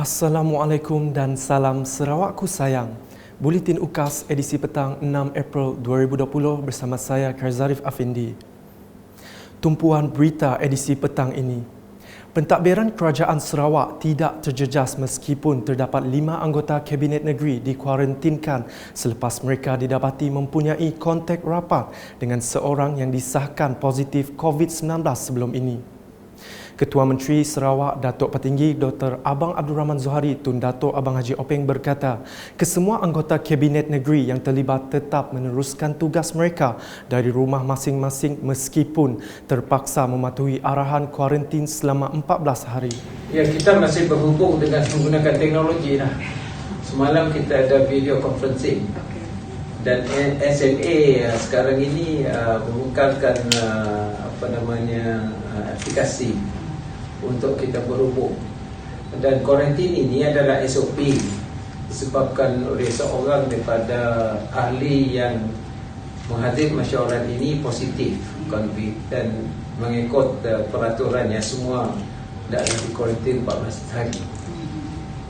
Assalamualaikum dan salam Sarawakku sayang. Buletin UKAS edisi petang 6 April 2020 bersama saya Karzarif Afindi. Tumpuan berita edisi petang ini. Pentadbiran Kerajaan Sarawak tidak terjejas meskipun terdapat 5 anggota Kabinet Negeri dikuarantinkan selepas mereka didapati mempunyai kontak rapat dengan seorang yang disahkan positif COVID-19 sebelum ini. Ketua Menteri Sarawak Datuk Petinggi Dr. Abang Abdul Rahman Zohari Tun Datuk Abang Haji Openg berkata, kesemua anggota Kabinet Negeri yang terlibat tetap meneruskan tugas mereka dari rumah masing-masing meskipun terpaksa mematuhi arahan kuarantin selama 14 hari. Ya, kita masih berhubung dengan menggunakan teknologi lah. Semalam kita ada video conferencing dan SMA sekarang ini membukakan aplikasi untuk kita berhubung, dan kuarantin ini adalah SOP disebabkan oleh seorang daripada ahli yang menghadir masyarakat ini positif COVID dan mengikut peraturan yang semua dah di kuarantin 14 hari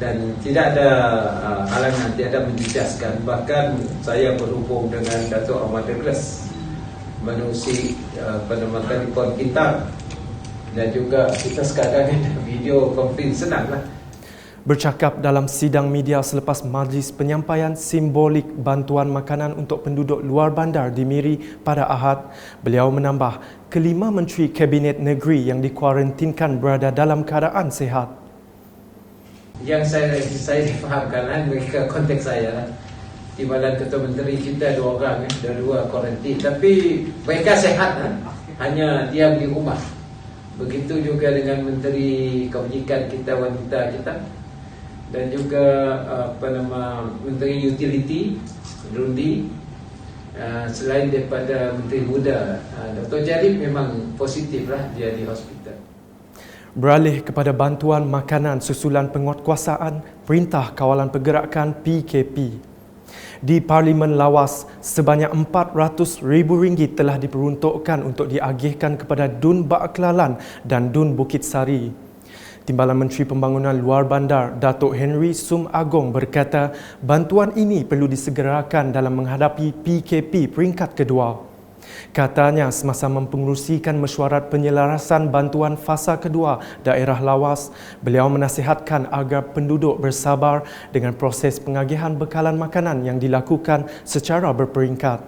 dan tidak ada halangan, tidak menjejaskan. Bahkan saya berhubung dengan Datuk Ahmad Douglas menerusi telefon kita, dan juga kita sekarang ada video conference, senanglah. Bercakap dalam sidang media selepas majlis penyampaian simbolik bantuan makanan untuk penduduk luar bandar di Miri pada Ahad, beliau menambah kelima menteri Kabinet Negeri yang dikuarantinkan berada dalam keadaan sihat. Yang saya difahamkan mereka kontak saya lah. Timbalan Ketua Menteri kita 2 orang, dah 2 kuarantin, tapi mereka sihat hanya diam di rumah. Begitu juga dengan Menteri Kebajikan kita, wanita kita, dan juga Menteri Utility Rundi. Selain daripada Menteri Muda, Dr. Jarib memang positif lah, dia di hospital. Beralih kepada bantuan makanan susulan penguatkuasaan Perintah Kawalan Pergerakan PKP. Di Parlimen Lawas, sebanyak RM400,000 telah diperuntukkan untuk diagihkan kepada Dun Bak Kelalan dan Dun Bukit Sari. Timbalan Menteri Pembangunan Luar Bandar, Datuk Henry Sum Agong berkata, bantuan ini perlu disegerakan dalam menghadapi PKP peringkat kedua. Katanya semasa mempengerusikan mesyuarat penyelarasan bantuan fasa kedua daerah Lawas, beliau menasihatkan agar penduduk bersabar dengan proses pengagihan bekalan makanan yang dilakukan secara berperingkat.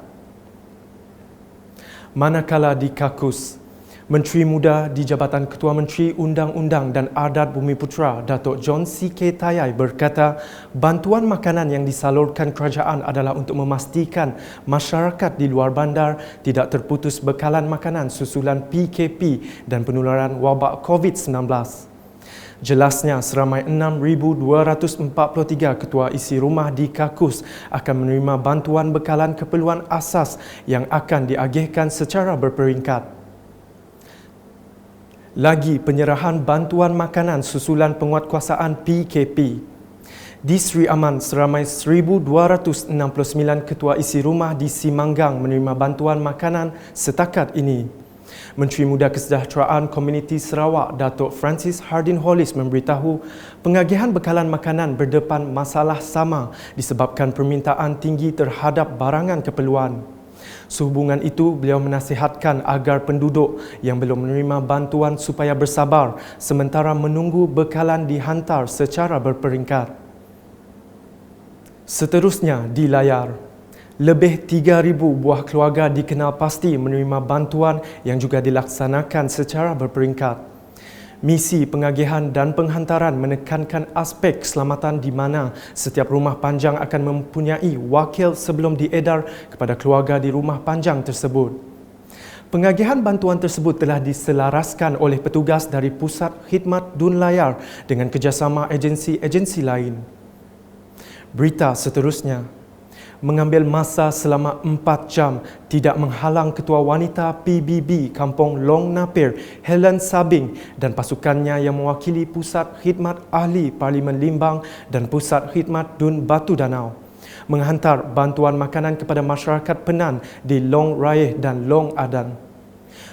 Manakala di Kakus, Menteri Muda di Jabatan Ketua Menteri Undang-Undang dan Adat Bumiputera, Datuk John C.K. Tayai berkata, bantuan makanan yang disalurkan kerajaan adalah untuk memastikan masyarakat di luar bandar tidak terputus bekalan makanan susulan PKP dan penularan wabak COVID-19. Jelasnya, seramai 6,243 ketua isi rumah di Kakus akan menerima bantuan bekalan keperluan asas yang akan diagihkan secara berperingkat. Lagi penyerahan bantuan makanan susulan penguatkuasaan PKP. Di Sri Aman, seramai 1,269 ketua isi rumah di Simanggang menerima bantuan makanan setakat ini. Menteri Muda Kesejahteraan Komuniti Sarawak, Datuk Francis Hardin Hollis memberitahu pengagihan bekalan makanan berdepan masalah sama disebabkan permintaan tinggi terhadap barangan keperluan. Sehubungan itu, beliau menasihatkan agar penduduk yang belum menerima bantuan supaya bersabar sementara menunggu bekalan dihantar secara berperingkat. Seterusnya di layar, lebih 3,000 buah keluarga dikenal pasti menerima bantuan yang juga dilaksanakan secara berperingkat. Misi pengagihan dan penghantaran menekankan aspek keselamatan di mana setiap rumah panjang akan mempunyai wakil sebelum diedar kepada keluarga di rumah panjang tersebut. Pengagihan bantuan tersebut telah diselaraskan oleh petugas dari Pusat Khidmat Dun Layar dengan kerjasama agensi-agensi lain. Berita seterusnya, mengambil masa selama 4 jam tidak menghalang Ketua Wanita PBB Kampung Long Napir, Helen Sabing dan pasukannya yang mewakili Pusat Khidmat Ahli Parlimen Limbang dan Pusat Khidmat Dun Batu Danau menghantar bantuan makanan kepada masyarakat Penan di Long Rayeh dan Long Adan.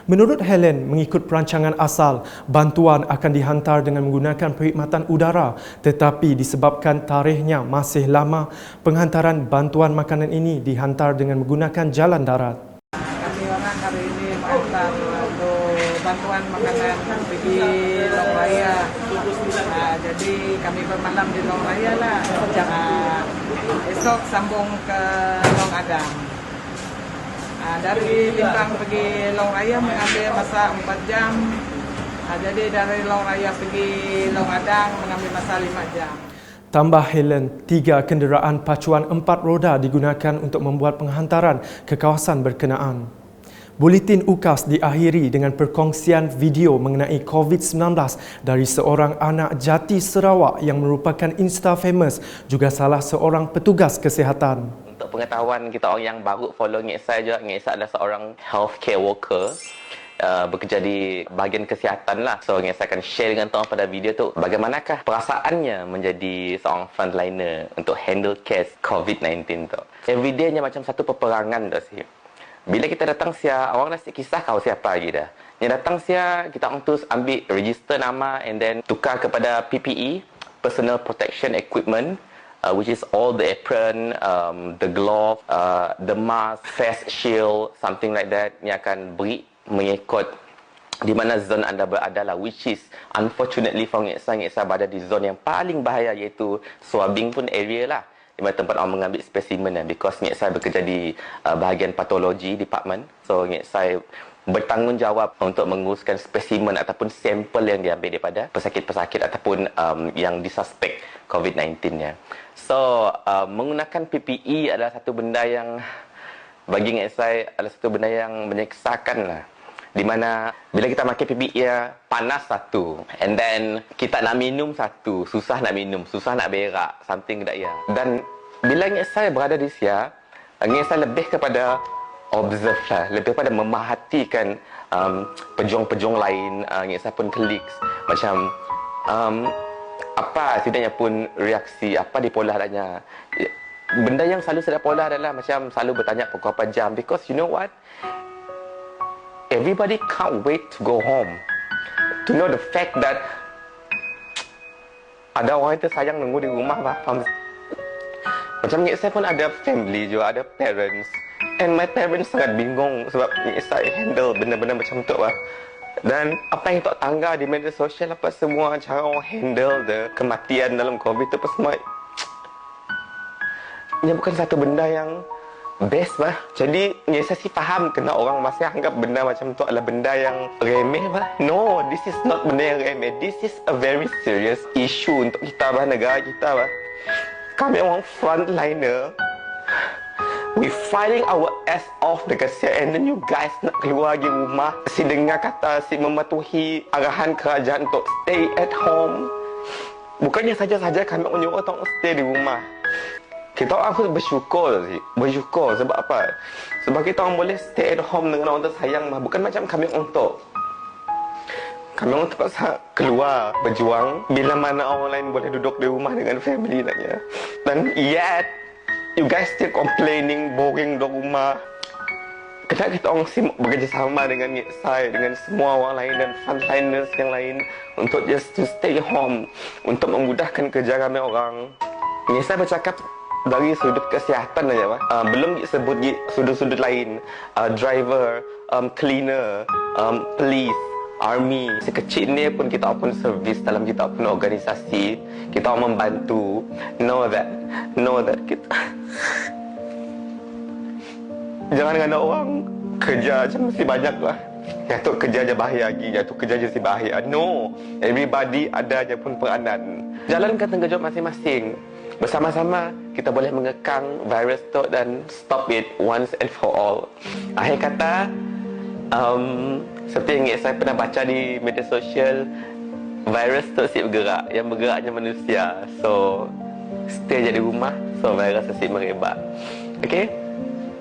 Menurut Helen, mengikut perancangan asal, bantuan akan dihantar dengan menggunakan perkhidmatan udara, tetapi disebabkan tarikhnya masih lama, penghantaran bantuan makanan ini dihantar dengan menggunakan jalan darat. Kami orang hari ini menghantar untuk bantuan makanan pergi Long Raya. Jadi kami bermalam di Long Raya lah. Esok sambung ke Long Adang. Dari Limbang pergi Long Raya mengambil masa 4 jam. Jadi dari Long Raya pergi Long Adang mengambil masa 5 jam. Tambah Helen, 3 kenderaan pacuan 4 roda digunakan untuk membuat penghantaran ke kawasan berkenaan. Buletin UKAS diakhiri dengan perkongsian video mengenai COVID-19 dari seorang anak jati Sarawak yang merupakan Insta-famous, juga salah seorang petugas kesihatan. Untuk pengetahuan kita orang yang baru follow Ngek je, Ngek adalah seorang healthcare worker bekerja di bahagian kesihatan lah. So Ngek akan share dengan tuan pada video tu bagaimanakah perasaannya menjadi seorang frontliner untuk handle case COVID-19 tu. Everydaynya macam satu peperangan tu sih. Bila kita datang sia, orang dah kisah kau siapa lagi dah. Yang datang sia, kita orang terus ambil register nama and then tukar kepada PPE, personal protection equipment, which is all the apron, the glove, the mask, face shield, something like that, yang akan beri mengikut di mana zon anda berada lah, which is unfortunately for Ngek berada di zon yang paling bahaya, iaitu swabbing pun area lah, di mana tempat orang mengambil spesimen lah, because Ngek bekerja di bahagian patologi department. So Ngek bertanggungjawab untuk menguruskan spesimen ataupun sampel yang diambil daripada pesakit-pesakit ataupun yang disuspek COVID-19-nya. So, menggunakan PPE adalah satu benda yang bagi Ngek adalah satu benda yang menyeksakan lah. Di mana bila kita pakai PPE panas satu, and then kita nak minum satu, susah nak minum, susah nak berak, something like that. Dan bila Ngek berada di sia, Ngek lebih kepada observe lah, lebih pada memerhatikan pejuang-pejuang lain. Ngek pun colleagues macam apa setidaknya pun reaksi apa di pola adanya. Benda yang selalu saya pola adalah macam selalu bertanya pukul berapa jam, because you know what, everybody can't wait to go home, to know the fact that ada orang yang tersayang nunggu di rumah bah. Macam Ngek pun ada family juga, ada parents. And my parents sangat bingung sebab saya handle benda-benda macam tu lah. Dan apa yang tak tangga di media sosial, apa semua cara orang handle kematian dalam COVID tu apa semua, ini bukan satu benda yang best lah. Jadi saya sih faham kena orang masih anggap benda macam tu adalah benda yang remeh lah. No, this is not benda yang remeh. This is a very serious issue untuk kita lah, negara kita lah. Kami orang frontliner, we fighting our ass off dekat siap, and then you guys nak keluar lagi rumah, si dengar kata, si mematuhi arahan kerajaan untuk stay at home. Bukannya saja-saja kami menyuruh orang stay di rumah. Kita orang harus bersyukur sebab apa? Sebab kita orang boleh stay at home dengan orang tersayang mah. Bukan macam kami untuk terpaksa keluar berjuang bila mana orang lain boleh duduk di rumah dengan family naknya. Dan yet you guys still complaining, boring di rumah. Kenapa kita orang sibuk bekerjasama dengan saya, dengan semua orang lain dan frontliners yang lain untuk just to stay home, untuk memudahkan kerja kami orang. Saya bercakap dari sudut kesihatan saja, belum disebut sudut-sudut lain, driver, cleaner, police, army. Sekecil ni pun kita pun servis dalam kita pun organisasi, kita membantu. Know that kita jangan dengan orang kerja macam mesti banyak lah. Jatuh kerja je bahaya lagi, jatuh kerja je si bahaya. No, everybody ada je pun peranan. Jalankan tanggungjawab masing-masing. Bersama-sama kita boleh mengekang virus tu dan stop it once and for all. Akhir kata, seperti yang saya pernah baca di media sosial, virus tu asyik bergerak, yang bergeraknya manusia. So, stay je di rumah, so virus asyik merebak. Okay?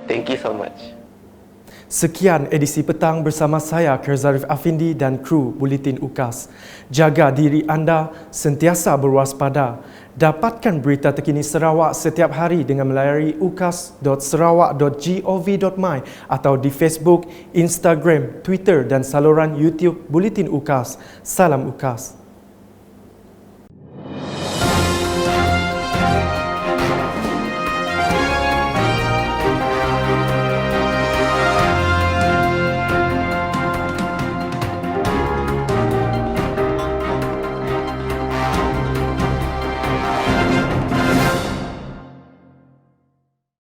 Thank you so much. Sekian edisi petang bersama saya, Kerzarif Afindi dan kru Buletin UKAS. Jaga diri anda, sentiasa berwaspada. Dapatkan berita terkini Sarawak setiap hari dengan melayari ukas.sarawak.gov.my atau di Facebook, Instagram, Twitter dan saluran YouTube Buletin UKAS. Salam UKAS.